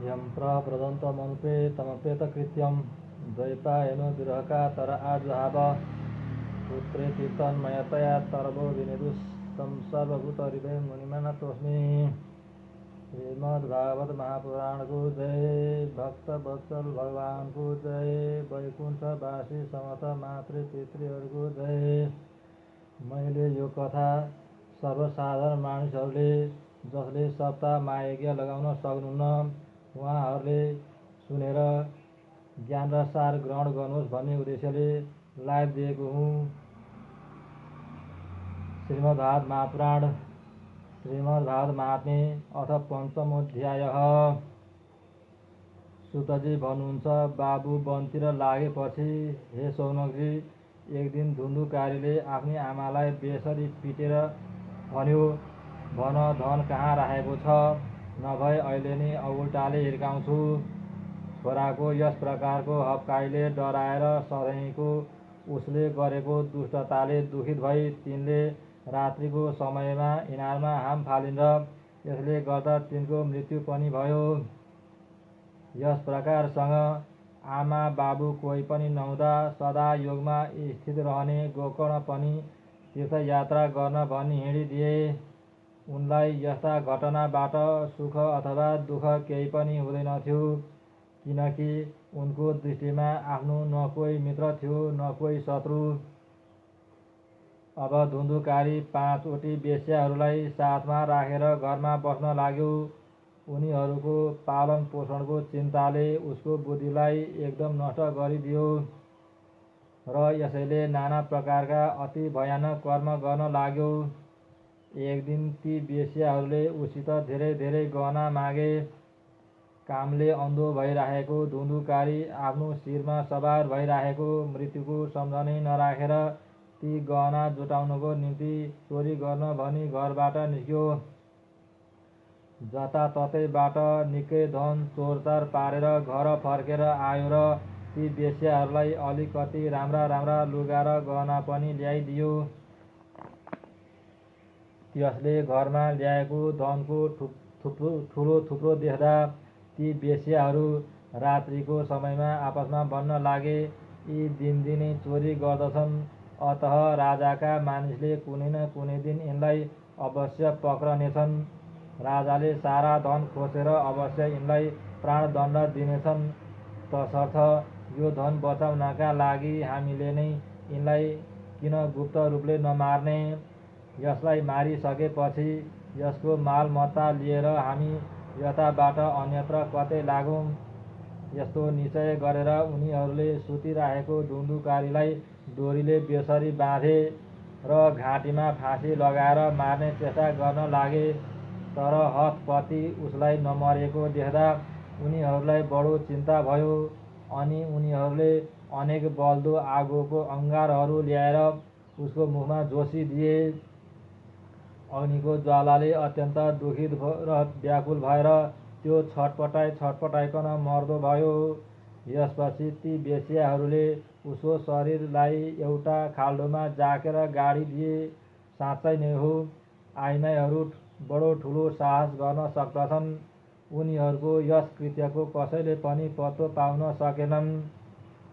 यं प्रव्रजन्तमनुपे तमपेतकृत्यं द्वैपायनो विरहका तर आजुहाव पुत्रेति तन्मयतया तरवो विनिदुस्तं सर्वभूतहृदयं मुनिमानतोऽस्मि। श्रीमद्भागवत महापुराण को जय, भक्त वत्सल भगवान को जय, वैकुण्ठवासी समत मातृ पितृहरूको जय। मैले यो कथा सर्वसाधारण मानिसहरूले जसले सप्ताह महायज्ञ लगाउन सक्नुहुन्न उहाँहरूले सुनेर ज्ञान र सार ग्रहण गर्नुहोस् भन्ने उद्देश्यले लाइभ दिएको हुँ। श्रीमद्भागवत महापुराण श्रीमद्भागवत महात्म्य अथ पञ्चमोऽध्यायः। सुतजी भन्नुहुन्छ, बाबु वनतिर लागेपछि हे सौनकजी, एक दिन धुन्धुकारीले आफ्नी आमालाई बेसरी पिटेर भन्यो, भन धन कहाँ राखेको छ, नभए अहिले नै औल्टाले हिर्काउँछु। छोराको यस प्रकारको हप्काइले डराएर सधैँको उसले गरेको दुष्टताले दुखित भई तिनले रात्रिको समयमा इनारमा हाम फालिन् र यसले गर्दा तिनको मृत्यु पनि भयो। यस प्रकारसँग आमा बाबु कोही पनि नहुँदा सदा योगमा स्थित रहने गोकर्ण पनि तीर्थयात्रा गर्न भनी हिँडिदिए। उनलाई यस्ता घटनाबाट सुख अथवा दुःख केही पनि हुँदैनथ्यो, किनकि उनको दृष्टिमा आफ्नो न कोही मित्र थियो न कोही शत्रु। अब धुन्धुकारी 5 वटी वेश्याहरूलाई साथमा राखेर घरमा बस्न लाग्यो। उनीहरूको पालन पोषणको चिन्ताले उसको बुद्धिलाई एकदम नष्ट गरिदियो र यसैले नाना प्रकारका अति भयानक कर्म गर्न लाग्यो। एक दिन ती वेश्याहरूले उसित धेरै धेरै गहना मागे। कामले अन्धो भइराखेको धुन्धुकारी आफ्नो शिरमा सवार भइराखेको मृत्युको सम्झनै नराखेर ती गहना जुटाउनको निम्ति चोरी गर्न भनी घरबाट निस्क्यो। जताततैबाट निकै धन चोरचार पारेर घर फर्केर आयो र ती वेश्याहरूलाई अलिकति राम्रा राम्रा लुगा र गहना पनि ल्याइदियो। त्यसले घरमा ल्याएको धनको ठुलो थुप्रो देख्दा ती वेश्याहरू रात्रिको समयमा आपसमा भन्न लागे, यी दिनदिनै चोरी गर्दछन्, अतः राजाका मानिसले कुनै न कुनै दिन यिनलाई अवश्य पक्रनेछन्। राजाले सारा धन खोसेर अवश्य यिनलाई प्राणदण्ड दिनेछन्। तसर्थ यो धन बचाउनका लागि हामीले नै यिनलाई किन गुप्त रूपले नमार्ने? यसलाई मारिसकेपछि यसको मालमत्ता लिएर हामी यताबाट अन्यत्र कतै लागौँ। यस्तो निश्चय गरेर उनीहरूले सुतिराखेको धुन्धुकारीलाई डोरीले बेसरी बाँधे र घाँटीमा फाँसी लगाएर मार्ने चेष्टा गर्न लागे। तर हतपति उसलाई नमरेको देख्दा उनीहरूलाई बडो चिन्ता भयो। अनि उनीहरूले अनेक बल्दो आगोको अंगारहरू ल्याएर उसको मुखमा जोसिदिए। अग्निको ज्वालाले अत्यन्त दुखित र व्याकुल भएर त्यो छटपटाइकन मर्दो भयो। यसपछि ती वेश्याहरूले उसको शरीरलाई एउटा खाल्डोमा जाकेर गाडिदिए। साँच्चै नै हो, आइमाईहरू बडो ठुलो साहस गर्न सक्दछन्। उनीहरूको यस कृत्यको कसैले पनि पत्तो पाउन सकेनन्।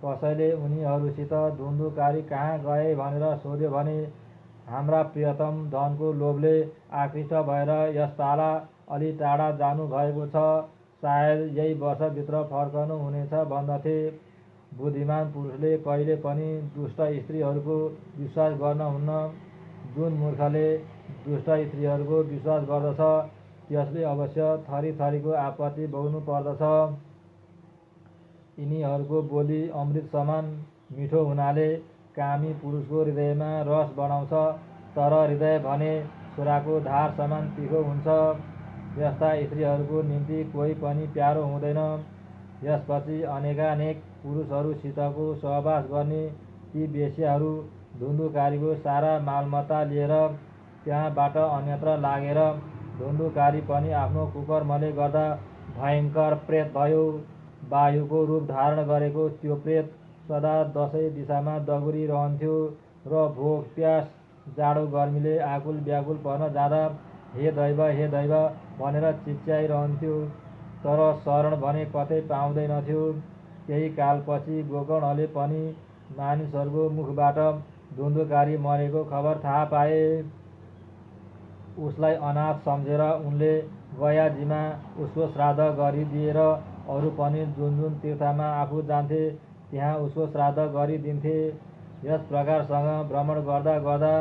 कसैले उनीहरूसित धुन्धुकारी कहाँ गए भनेर सोध्यो भने हाम्रा प्रियतम धनको लोभले आकृष्ट भएर यसपाला अलि टाढा जानु भएको छ, सायद यही वर्षभित्र फर्कनु हुनेछ भन्दथे। बुद्धिमान पुरुषले कहिले पनि दुष्ट स्त्रीहरूको विश्वास गर्नुहुन्न। जुन मूर्खले दुष्ट स्त्रीहरूको विश्वास गर्दछ त्यसले अवश्य थरी थरीको आपत्ति भोग्नु पर्दछ। यिनीहरूको बोली अमृत समान मिठो हुनाले कामी पुरुषको हृदयमा रस बढाउँछ, तर हृदय भने छुराको धार समान तिखो हुन्छ। यस्ता स्त्रीहरूको निम्ति कोही पनि प्यारो हुँदैन। यसपछि अनेकानेक पुरुषहरूसितको सहवास गर्ने ती वेश्याहरू धुन्धुकारीको सारा मालमत्ता लिएर त्यहाँबाट अन्यत्र लागेर धुन्धुकारी पनि आफ्नो कुकर्मले गर्दा भयङ्कर प्रेत भयो। वायुको रूप धारण गरेको त्यो प्रेत सदा 10 दिशामा दगुरिरहन्थ्यो र भोक प्यास जाडो गर्मीले आकुल व्याकुल पर्न जाँदा हे दैव भनेर चिच्याइरहन्थ्यो। तर शरण भने कतै पाउँदैनथ्यो। केही कालपछि गोकर्णले पनि मानिसहरूको मुखबाट धुन्धुकारी मरेको खबर थाहा पाए। उसलाई अनाथ सम्झेर उनले गयाजीमा उसको श्राद्ध गरिदिएर अरू पनि जुन जुन तीर्थमा आफू जान्थे त्यहाँ उसको श्राद्ध गरिदिन्थे। यस प्रकारसँग भ्रमण गर्दा गर्दा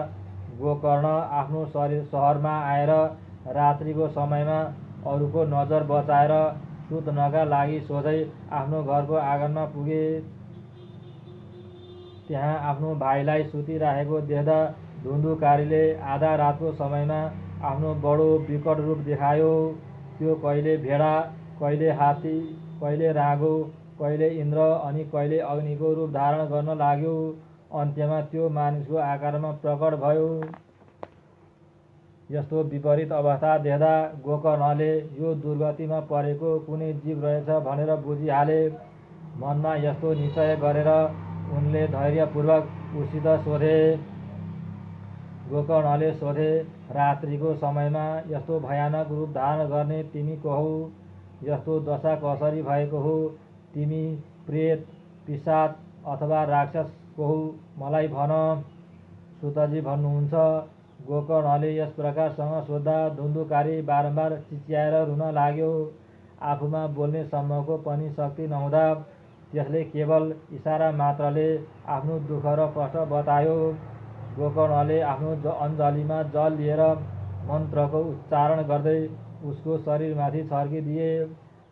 गोकर्ण आफ्नो सहरमा आएर रात्रिको समयमा अरूको नजर बचाएर सुत्नका लागि सोझै आफ्नो घरको आँगनमा पुगे। त्यहाँ आफ्नो भाइलाई सुतिराखेको देख्दा धुन्धुकारीले आधा रातको समयमा आफ्नो बडो विकट रूप देखायो। त्यो कहिले भेडा, कहिले हात्ती, कहिले राँगो, कहिले इन्द्र अनि कहिले अग्निको रूप धारण गर्न लाग्यो। अन्त्यमा त्यो मानिसको आकारमा प्रकट भयो। यस्तो विपरीत अवस्था देख्दा गोकर्णले यो दुर्गतिमा परेको कुनै जीव रहेछ भनेर बुझिहाले। मनमा यस्तो निश्चय गरेर उनले धैर्यपूर्वक उसित सोधे। गोकर्णले सोधे, रात्रिको समयमा यस्तो भयानक रूप धारण गर्ने तिमी को हौ? यस्तो दशा कसरी भएको हो? तिमी प्रेत, पिशाच अथवा राक्षस को हौ? मलाई भन। सुतजी भन्नुहुन्छ। गोकर्णले यस प्रकारसँग सोद्धा धुन्धुकारी बारम्बार चिच्याएर रुन लाग्यो। आफूमा बोल्ने सम्मको पनि शक्ति नहुँदा त्यसले केवल इसारा मात्रले आफ्नो दुःख र कष्ट बतायो। गोकर्णले आफ्नो अञ्जलीमा जल लिएर मन्त्रको उच्चारण गर्दै उसको शरीरमाथि छर्किदिए।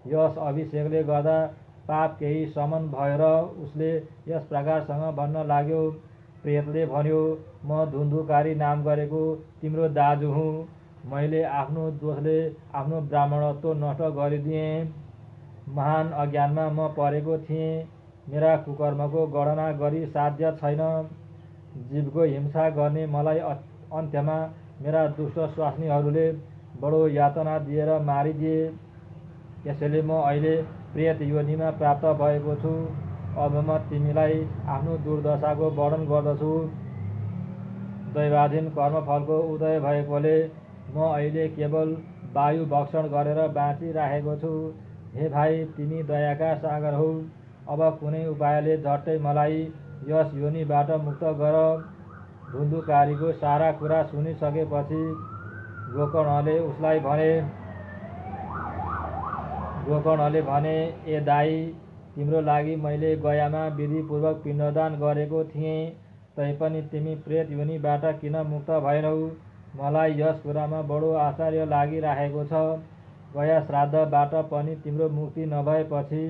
यस अभिषेकले गर्दा पाप केही शमन भयो र उसले यस प्रकारसँग भन्न लाग्यो। प्रेतले भन्यो, म धुन्धुकारी नाम गरेको तिम्रो दाजु हुँ। मैले आफ्नो दोषले आफ्नो ब्राह्मणत्व नष्ट गरिदिएँ। महान अज्ञानमा म परेको थिएँ। मेरा कुकर्मको गणना गरी साध्य छैन। जीवको हिंसा गर्ने मलाई अन्त्यमा मेरा दुष्ट स्वास्नीहरूले बडो यातना दिएर मारिदिए। यसैले म अहिले प्रेत योनिमा प्राप्त भएको छु। अब म तिमीलाई आफ्नो दुर्दशाको वर्णन गर्दछु। दैवाधीन कर्मफलको उदय भएकोले म अहिले केवल वायु भक्षण गरेर बाँचिराखेको छु। हे भाइ, तिमी दयाका सागर हौ। अब कुनै उपायले झट्टै मलाई यस योनिबाट मुक्त गर। धुन्धुकारीको सारा कुरा सुनिसकेपछि गोकर्णले उसलाई भने, ए दाई, तिम्रो लागि मैले गयामा विधिपूर्वक पिण्डदान गरेको थिएँ। तैपनि तिमी प्रेत योनिबाट किन मुक्त भएनौ? मलाई यस कुरामा बडो आश्चर्य लागिराखेको छ। गया श्राद्धबाट पनि तिम्रो मुक्ति नभएपछि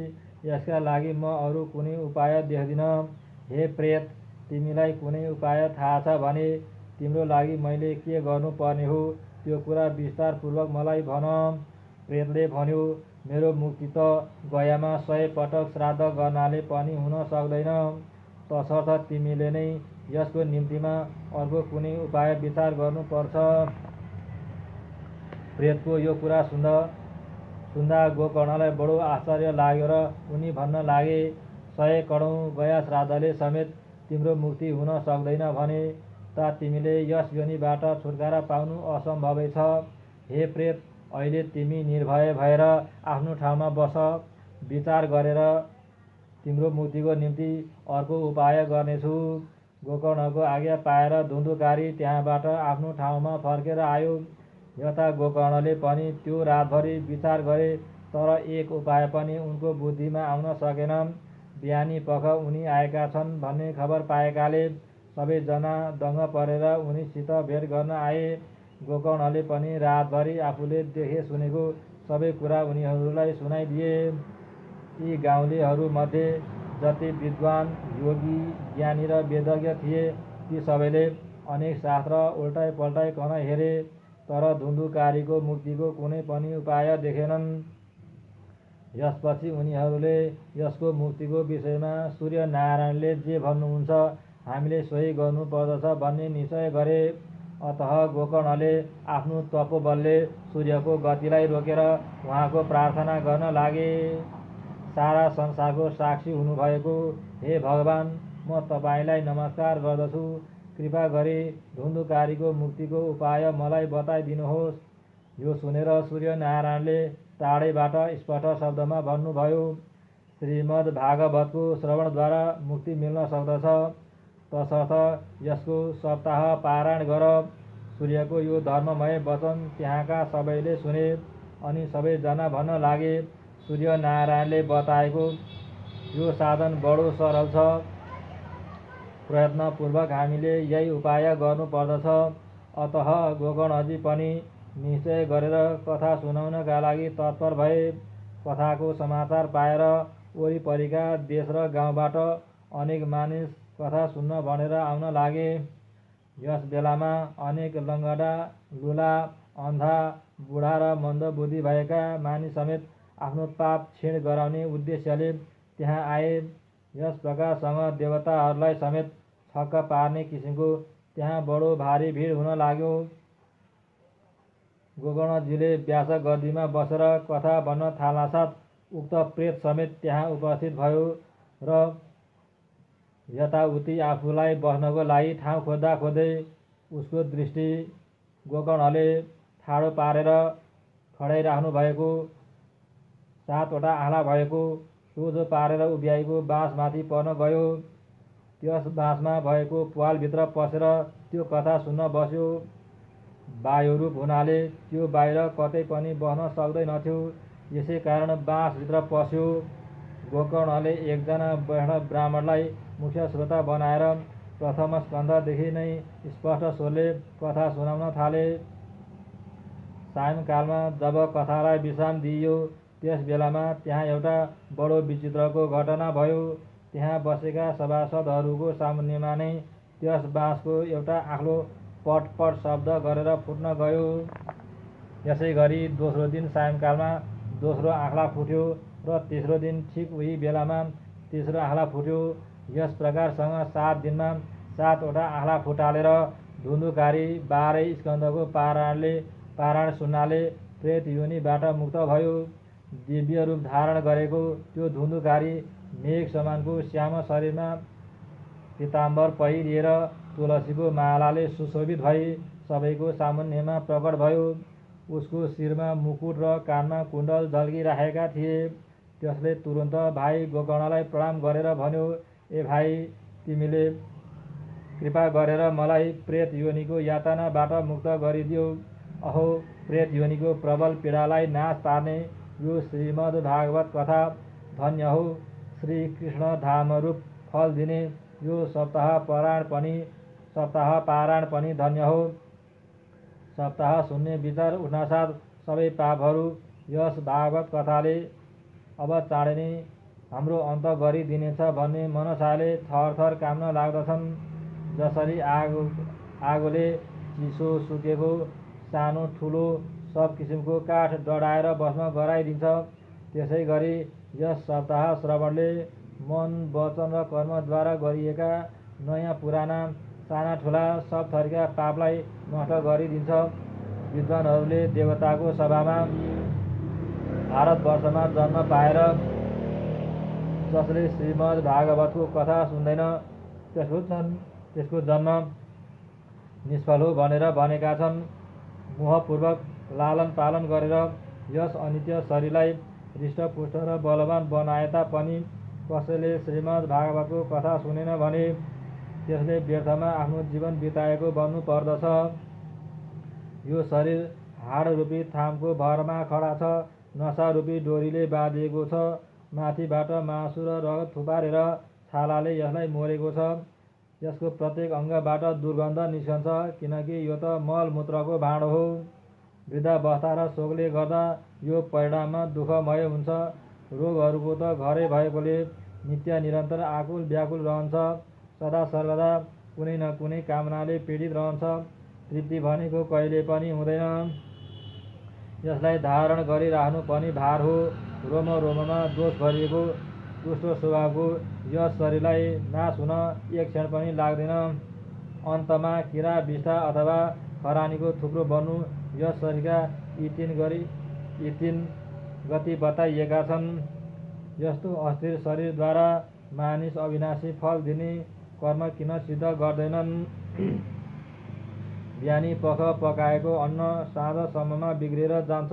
यसका लागि म अरू कुनै उपाय देख्दिन। हे प्रेत, तिमीलाई कुनै उपाय थाहा छ भने तिम्रो लागि मैले के गर्नुपर्ने हो त्यो कुरा विस्तारपूर्वक मलाई भन। प्रेतले भन्यो, मेरो मुक्ति त गयामा 100 पटक श्राद्ध गर्नाले पनि हुन सक्दैन। तसर्थ तिमीले नै यसको निम्तिमा अर्को कुनै उपाय विचार गर्नुपर्छ। प्रेतको यो कुरा सुन्दा गोकर्णलाई बडो आश्चर्य लाग्यो र उनी भन्न लागे, 100 करोड गया श्राद्धले समेत तिम्रो मुक्ति हुन सक्दैन भने त तिमीले यस योनिबाट छुटकारा पाउनु असम्भवै छ। हे प्रेत, अहिले तिमी निर्भय भएर आफ्नो ठाउँमा बस। विचार गरेर तिम्रो मुक्तिको निम्ति अर्को उपाय गर्नेछु। गोकर्णको आज्ञा पाएर धुन्धुकारी त्यहाँबाट आफ्नो ठाउँमा फर्केर आयो। यता गोकर्णले पनि त्यो रातभरि विचार गरे, तर एक उपाय पनि उनको बुद्धिमा आउन सकेन। बिहानी पख उनी आएका छन् भन्ने खबर पाएकाले सबैजना दङ्ग परेर उनीसित भेट गर्न आए। गोकर्णले पनि रातभरि आफूले देखे सुनेको सबै कुरा उनीहरूलाई सुनाइदिए। यी गाउँलेहरूमध्ये जति विद्वान, योगी, ज्ञानी र वेदज्ञ थिए ती सबैले अनेक शास्त्र उल्टाइ पल्टाइकन हेरे, तर धुन्धुकारीको मुक्तिको कुनै पनि उपाय देखेनन्। यसपछि उनीहरूले यसको मुक्तिको विषयमा सूर्यनारायणले जे भन्नुहुन्छ हामीले सोही गर्नुपर्दछ भन्ने निश्चय गरे। अतः गोकर्णले आफ्नो तपोबलले सूर्यको गतिलाई रोकेर उहाँको प्रार्थना गर्न लागे। सारा संसारको साक्षी हुनुभएको हे भगवान, म तपाईँलाई नमस्कार गर्दछु। कृपा गरी धुन्धुकारीको मुक्तिको उपाय मलाई बताइदिनुहोस्। यो सुनेर सूर्यनारायणले टाढैबाट स्पष्ट शब्दमा भन्नुभयो। श्रीमद् भागवतको श्रवणद्वारा मुक्ति मिल्न सक्दछ, तसर्थ यसको सप्ताह पारायण गर। सूर्यको यो धर्ममय वचन त्यहाँका सबैले सुने अनि सबैजना भन्न लागे, सूर्यनारायणले बताएको यो साधन बडो सरल छ। प्रयत्नपूर्वक हामीले यही उपाय गर्नुपर्दछ। अतः गोकर्णजी पनि निश्चय गरेर कथा सुनाउनका लागि तत्पर भए। कथाको समाचार पाएर वरिपरिका देश र गाउँबाट अनेक मानिस कथा सुन्न भनेर आउन लागे। यस बेलामा अनेक लङ्गडा, लुला, अन्धा, बुढा र मन्दबुद्धि भएका मानिस समेत आफ्नो पाप क्षीण गराउने उद्देश्यले त्यहाँ आए। यस प्रकारसँग देवताहरूलाई समेत छक्क पार्ने किसिमको त्यहाँ बडो भारी भिड हुन लाग्यो। गोकर्णजीले व्यास गद्दीमा बसेर कथा भन्न थाल्नासाथ उक्त प्रेत समेत त्यहाँ उपस्थित भयो र यताउति आफूलाई बस्नको लागि ठाउँ खोज्दा खोज्दै उसको दृष्टि गोकर्णले ठाडो पारेर खडाइराख्नु भएको 7वटा आँखा भएको सोझो पारेर उभ्याएको बाँसमाथि पर्न गयो। त्यस बाँसमा भएको प्वालभित्र पसेर त्यो कथा सुन्न बस्यो। वायुरूप हुनाले त्यो बाहिर कतै पनि बस्न सक्दैनथ्यो, यसै कारण बाँसभित्र पस्यो। गोकर्णले एकजना वैष्णव ब्राह्मणलाई मुख्य श्रोता बनाएर प्रथम स्कन्धदेखि नै स्पष्ट स्वरले कथा सुनाउन थाले। सायंकालमा जब कथालाई विश्राम दिइयो, त्यस बेलामा त्यहाँ एउटा बडो विचित्रको घटना भयो। त्यहाँ बसेका सभासदहरूको सामुन्नेमा नै त्यस बाँसको एउटा आँख्लो पटपट शब्द गरेर फुट्न गयो। यसै गरी दोस्रो दिन सायंकालमा दोस्रो आँख्ला फुट्यो र तेस्रो दिन ठिक उही बेलामा तेस्रो आँख्ला फुट्यो। यस प्रकारसँग 7 दिनमा 7वटा आँख्ला फुटालेर धुन्धुकारी 12 स्कन्धको पारायण सुन्नाले प्रेत योनिबाट मुक्त भयो। दिव्य रूप धारण गरेको त्यो धुन्धुकारी मेघ समानको श्याम शरीरमा पीताम्बर पहिरिएर तुलसीको मालाले सुशोभित भई सबैको सामुन्नेमा प्रकट भयो। उसको शिरमा मुकुट र कानमा कुण्डल झल्किराखेका थिए। त्यसले तुरुन्त भाइ गोकर्णलाई प्रणाम गरेर भन्यो, ए भाइ, तिमीले कृपा गरेर मलाई प्रेत योनिको यातनाबाट मुक्त गरिदियो। अहो, प्रेत योनिको प्रबल पीडालाई नाश पार्ने यो श्रीमद् भागवत कथा धन्य हो। श्री कृष्ण धामरूप फल दिने यो सप्ताह पारायण पनि धन्य हो। सप्ताह सुन्ने विचार उठ्नासाथ सबै पापहरू यस भागवत कथाले अब चाँडै नै हाम्रो अन्त गरिदिनेछ भन्ने मनसाले थरथर काम्न लाग्दछन्। जसरी आगोले चिसो सुकेको सानो ठुलो सब किसिमको काठ डढाएर भस्म गराइदिन्छ, त्यसै गरी यस सप्ताह श्रवणले मन, वचन र कर्मद्वारा गरिएका नयाँ पुराना साना ठुला सब थरीका पापलाई नष्ट गरिदिन्छ। विद्वानहरूले देवताको सभामा भारतवर्षमा जन्म पाएर जसले श्रीमद् भागवतको कथा सुन्दैन त्यसको जन्म निष्फल हो भनेर भनेका छन्। मोहपूर्वक लालन पालन गरेर यस अनित्य शरीरलाई हृष्टपुष्ट र बलवान बनाए तापनि कसैले श्रीमद् भागवतको कथा सुनेन भने त्यसले व्यर्थमा आफ्नो जीवन बिताएको भन्नु पर्दछ। यो शरीर हाडरूपी थामको भरमा खडा छ, नसारूपी डोरीले बाँधिएको छ। माथिबाट मासु र रगत थुपारेर छालाले यसलाई मोरेको छ। यसको प्रत्येक अङ्गबाट दुर्गन्ध निस्कन्छ, किनकि यो त मलमूत्रको भाँडो हो। वृद्धावस्था र शोकले गर्दा यो परिणाममा दुःखमय हुन्छ। रोगहरूको त घरै भएकोले नित्य निरन्तर आकुल व्याकुल रहन्छ, सदा सर्वदा कुनै न कुनै कामनाले पीडित रहन्छ। तृप्ति भनेको कहिले पनि हुँदैन। यसलाई धारण गरिराख्नु पनि भार हो। रोम रोममा दोष भरिएको दुष्ट स्वभावको यस शरीरलाई नाश हुन एक क्षण पनि लाग्दैन। अन्तमा किरा विष्ठा अथवा खरानीको थुप्रो बन्नु यस शरीरका यी तीन गति बताइएका छन्। यस्तो अस्थिर शरीरद्वारा मानिस अविनाशी फल दिने कर्म किन सिद्ध गर्दैनन्? बिहानी पख पकाएको अन्न साँझसम्ममा बिग्रेर जान्छ,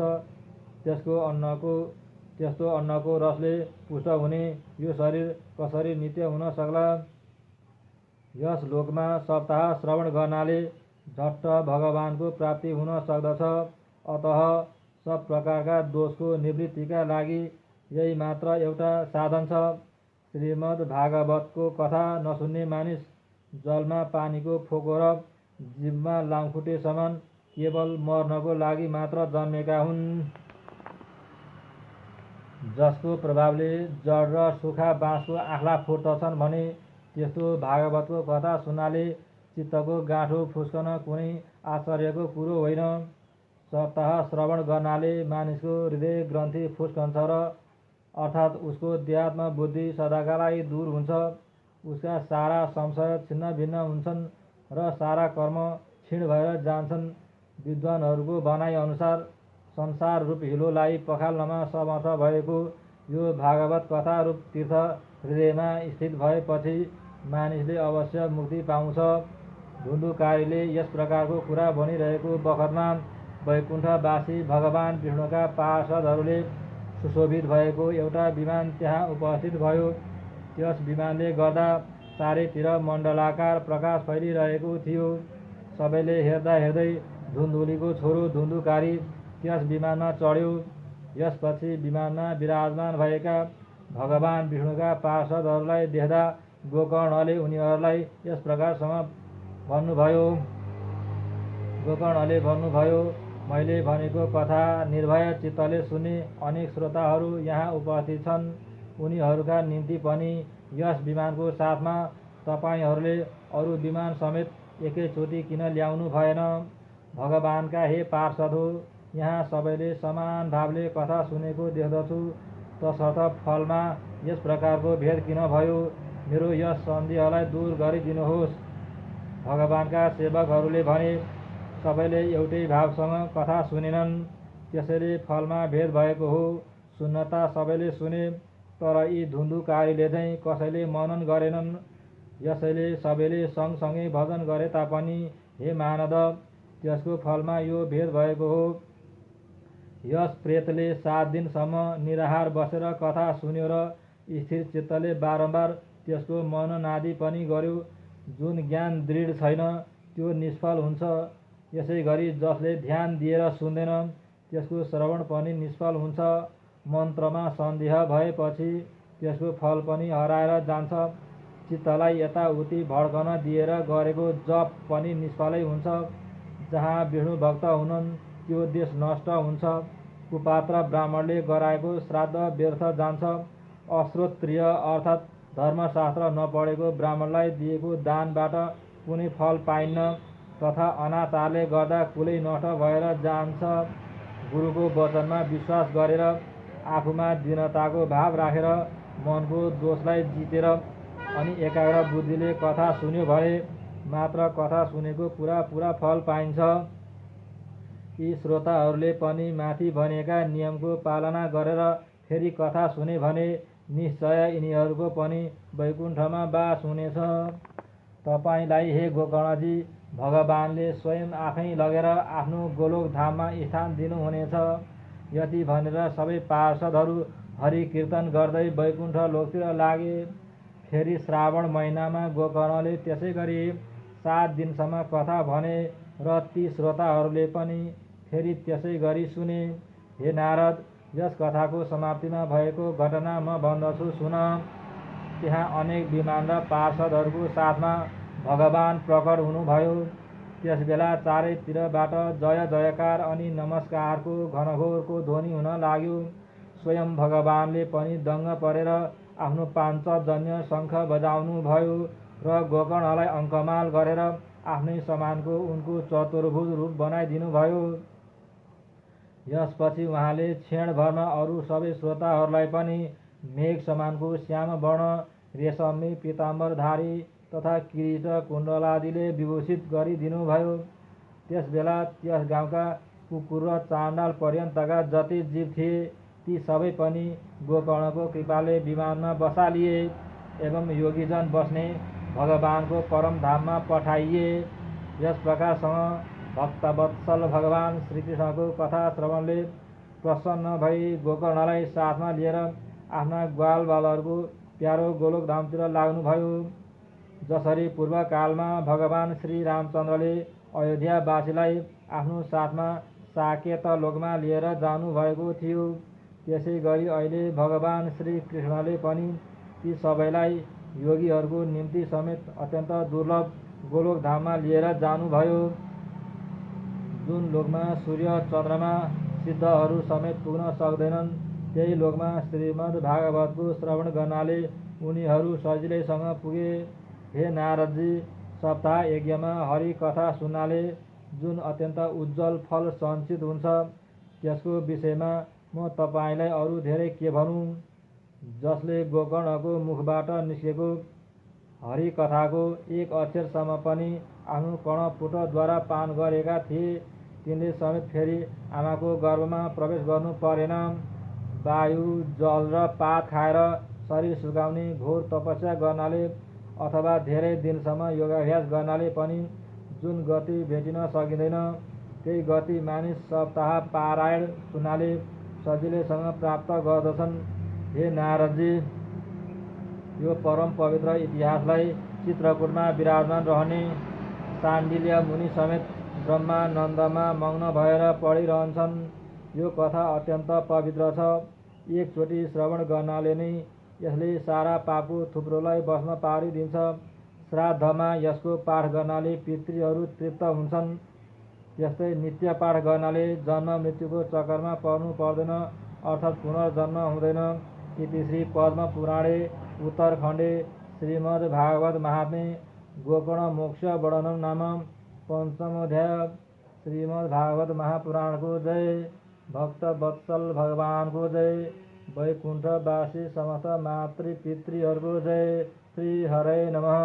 त्यस्तो अन्नको रसले पुष्ट हुने यो शरीर कसरी नित्य हुन सक्ला? यस लोकमा सप्ताह श्रवण गर्नाले झट्ट भगवानको प्राप्ति हुन सक्दछ। अतः सब प्रकारका दोषको निवृत्तिका लागि यही मात्र एउटा साधन छ। श्रीमद् भागवतको कथा नसुन्ने मानिस जलमा पानीको फोको र जीवमा लामखुट्टे समान केवल मर्नको लागि मात्र जन्मेका हुन्। जसको प्रभावले जड र सुखा बाँसको आँखला फुट्दछन् भने त्यस्तो भागवतको कथा सुन्नाले चित्तको गाँठो फुस्कन कुनै आश्चर्यको कुरो होइन। सप्ताह श्रवण गर्नाले मानिसको हृदय ग्रन्थि फुस्कन्छ र अर्थात् उसको देहात्म बुद्धि सदाका लागि दूर हुन्छ। उसका सारा संशय छिन्न भिन्न हुन्छन् र सारा कर्म क्षीण भएर जान्छन्। विद्वानहरूको भनाइ अनुसार संसार रूप हिलोलाई पखाल्नमा समर्थ भएको यो भागवत कथा रूप तीर्थ हृदयमा स्थित भएपछि मानिसले अवश्य मुक्ति पाउँछ। धुन्धुकारीले यस प्रकारको कुरा भनिरहेको बखतमा वैकुण्ठवासी भगवान विष्णुका पार्षदहरूले सुशोभित भएको एउटा विमान त्यहाँ उपस्थित भयो। त्यस विमानले गर्दा चारैतिर मण्डलाकार प्रकाश फैलिरहेको थियो। सबैले हेर्दा हेर्दै धुन्धुलीको छोरो धुन्धुकारी त्यस विमानमा चढ्यो। यसपछि विमानमा विराजमान भएका भगवान विष्णुका पार्षदहरूलाई देख्दा गोकर्णले उनीहरूलाई यस प्रकारसँग भन्नुभयो, मैले भनेको कथा निर्भय चित्तले सुन्ने अनेक श्रोताहरू यहाँ उपस्थित छन्। उनीहरूका निम्ति पनि यस विमानको साथमा तपाईँहरूले अरू विमान समेत एकैचोटि किन ल्याउनु भएन? भगवानका हे पार्षद हो, यहाँ सबैले समान भावले कथा सुनेको देख्दछु। तसर्थ फलमा यस प्रकारको भेद किन भयो? मेरो यस सन्देहलाई दूर गरिदिनुहोस्। भगवानका सेवकहरूले भने, सबैले एउटै भावसँग कथा सुनेनन्, त्यसैले फलमा भेद भएको हो। सुन्न त सबैले सुने, तर यी धुन्धुकारीले चाहिँ कसैले मनन गरेनन्। यसैले सबैले सँगसँगै भजन गरे तापनि हे मानद, त्यसको फलमा यो भेद भएको हो। यस प्रेतले 7 दिनसम्म निराहार बसेर कथा सुन्यो र स्थिर चित्तले बारम्बार त्यसको मननादि पनि गर्यो। जुन ज्ञान दृढ छैन त्यो निष्फल हुन्छ। यसै गरी जसले ध्यान दिएर सुन्दैन त्यसको श्रवण पनि निष्फल हुन्छ। मन्त्रमा सन्देह भएपछि त्यसको फल पनि हराएर जान्छ। चित्तलाई यताउति भड्कन दिएर गरेको जप पनि निष्फलै हुन्छ। जहाँ विष्णु भक्त हुनन् त्यो देश नष्ट हुन्छ। कुपात्र ब्राह्मणले गराएको श्राद्ध व्यर्थ जान्छ। अश्रोत्रिय अर्थात् धर्मशास्त्र नपढेको ब्राह्मणलाई दिएको दानबाट कुनै फल पाइन्न। तथा अनाचारले गर्दा कुलै नष्ट भएर जान्छ। गुरुको वचनमा विश्वास गरेर आफूमा दीनताको भाव राखेर मनको दोषलाई जितेर अनि एकाग्र बुद्धिले कथा सुन्यो भने मात्र कथा सुनेको पुरा फल पाइन्छ। यी श्रोताहरूले पनि माथि भनिएका नियमको पालना गरेर फेरि कथा सुने भने निश्चय यिनीहरूको पनि वैकुण्ठमा बास हुनेछ। तपाईँलाई हे गोकर्णजी, भगवानले स्वयं आफै लगेर आफ्नो गोलोक धाममा स्थान दिनुहुनेछ। यति भनेर सबै पार्षदहरू हरि कीर्तन गर्दै वैकुण्ठ लोकतिर लागे। फेरि श्रावण महिनामा गोकर्णले त्यसै गरी 7 दिनसम्म कथा भने र ती श्रोताहरूले पनि फेरि त्यसै गरी सुने। हे नारद, यस कथाको समाप्तिमा भएको घटना म भन्दछु सुन। त्यहाँ अनेक विमान र पार्षदहरूको साथमा भगवान प्रकट हुनुभयो। त्यसबेला चारैतिरबाट जय जयकार अनि नमस्कारको घनघोरको ध्वनि हुन लाग्यो। स्वयं भगवानले पनि दङ्ग परेर आफ्नो पाञ्चजन्य शङ्ख बजाउनु भयो र गोकर्णलाई अङ्कमाल गरेर आफ्नै समानको उनको चतुर्भुज रूप बनाइदिनु भयो। यसपछि उहाँले क्षणभरमा अरू सबै श्रोताहरूलाई पनि मेघ समानको श्याम वर्ण रेशमी पीताम्बरधारी तथा किरीट कुण्डलादिले विभूषित गरिदिनुभयो। त्यसबेला त्यस गाउँका कुकुर र चाण्डाल पर्यन्तका जति जीव थिए ती सबै पनि गोकर्णको कृपाले विमानमा बसालिए एवं योगीजन बस्ने भगवानको परम धाममा पठाइए। यस प्रकारसँग भक्तवत्सल भगवान श्रीकृष्णको कथा श्रवणले प्रसन्न भई गोकर्णलाई साथमा लिएर आफ्ना ग्वालबालहरूको प्यारो गोलोकधामतिर लाग्नुभयो। जसरी पूर्वकालमा भगवान श्री रामचन्द्रले अयोध्यावासीलाई आफ्नो साथमा साकेत लोकमा लिएर जानुभएको थियो, त्यसै गरी अहिले भगवान श्री कृष्णले पनि ती सबैलाई योगीहरूको निम्ति समेत अत्यन्त दुर्लभ गोलोकधाममा लिएर जानुभयो। जुन लोकमा सूर्य चन्द्रमा सिद्धहरू समेत पुग्न सक्दैनन्, त्यही लोकमा श्रीमद् भागवतको श्रवण गर्नाले उनीहरू सजिलैसँग पुगे। हे नारदजी, सप्ताह यज्ञमा हरि कथा सुन्नाले जुन अत्यन्त उज्जवल फल सञ्चित हुन्छ, त्यसको विषयमा म तपाईँलाई अरू धेरै के भनौँ। जसले गोकर्णको मुखबाट निस्केको हरि कथाको एक अक्षरसम्म पनि आफ्नो कर्णपुटद्वारा पान गरेका थिए, तिनले समेत फेरि आमाको गर्भमा प्रवेश गर्नु परेन। वायु, जल र पात खाएर शरीर सुकाउने घोर तपस्या गर्नाले अथवा धेरै दिनसम्म योगाभ्यास गर्नाले पनि जुन गति भेटिन सकिँदैन, त्यही गति मानिस सप्ताह पारायण सुन्नाले सजिलैसँग प्राप्त गर्दछन्। हे नारदजी, यो परम पवित्र इतिहासलाई चित्रकूटमा विराजमान रहने शाण्डिल्य मुनि समेत ब्रह्मानन्दमा मग्न भएर पढिरहन्छन्। यो कथा अत्यन्त पवित्र छ। एकचोटि श्रवण गर्नाले नै यसले सारा पापको थुप्रोलाई भस्म पारिदिन्छ। श्राद्धमा यसको पाठ गर्नाले पितृहरू तृप्त हुन्छन्। त्यस्तै नित्य पाठ गर्नाले जन्म मृत्युको चक्करमा पर्नु पर्दैन, अर्थात् पुनर्जन्म हुँदैन। इति श्री पद्म पुराणे उत्तरखण्डे श्रीमद् भागवत महात्म्ये गोकर्ण मोक्ष वर्णनम नाम पंचमोऽध्याय। श्रीमद् भागवत महापुराणको जय। भक्त वत्सल भगवानको जय। वैकुण्ठवासी समस्त मातृ पितृहरूको जय। श्री हरे नमः।